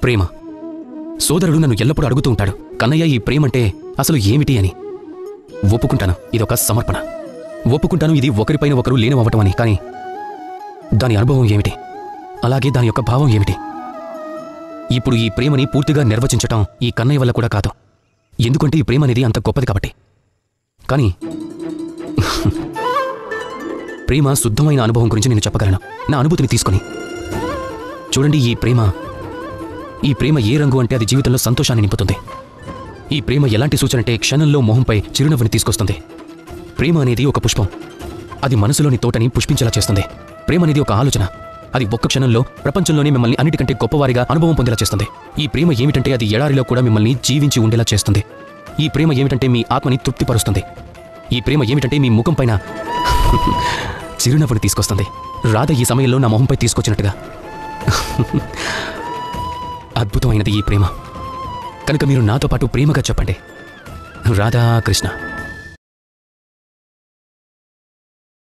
ప్రేమ. సోదరుడు నన్ను ఎల్లప్పుడూ అడుగుతూ ఉంటాడు, కన్నయ్య ఈ ప్రేమంటే అసలు ఏమిటి అని. ఒప్పుకుంటాను, ఇదొక సమర్పణ. ఒప్పుకుంటాను, ఇది ఒకరిపైన ఒకరు లీనమవ్వటం అని. కానీ దాని అనుభవం ఏమిటి, అలాగే దాని యొక్క భావం ఏమిటి? ఇప్పుడు ఈ ప్రేమని పూర్తిగా నిర్వచించటం ఈ కన్నయ్య వల్ల కూడా కాదు, ఎందుకంటే ఈ ప్రేమ అనేది అంత గొప్పది కాబట్టి. కానీ ప్రేమ శుద్ధమైన అనుభవం గురించి నేను చెప్పగలను, నా అనుభూతిని తీసుకుని. చూడండి, ఈ ప్రేమ ఏ రంగు అంటే అది జీవితంలో సంతోషాన్ని నింపుతుంది. ఈ ప్రేమ ఎలాంటి సూచన అంటే క్షణంలో మొహంపై చిరునవ్వుని తీసుకొస్తుంది. ప్రేమ అనేది ఒక పుష్పం, అది మనసులోని తోటని పుష్పించేలా చేస్తుంది. ప్రేమ అనేది ఒక ఆలోచన, అది ఒక్క క్షణంలో ప్రపంచంలోనే మిమ్మల్ని అన్నిటికంటే గొప్పవారిగా అనుభవం పొందేలా చేస్తుంది. ఈ ప్రేమ ఏమిటంటే అది ఎడారిలో కూడా మిమ్మల్ని జీవించి ఉండేలా చేస్తుంది. ఈ ప్రేమ ఏమిటంటే మీ ఆత్మని తృప్తిపరుస్తుంది. ఈ ప్రేమ ఏమిటంటే మీ ముఖం పైన చిరునవ్వుని తీసుకొస్తుంది. రాధ ఈ సమయంలో నా మొహంపై తీసుకొచ్చినట్టుగా. అద్భుతమైనది ఈ ప్రేమ. కనుక మీరు నాతో పాటు ప్రేమగా చెప్పండి, రాధా కృష్ణ.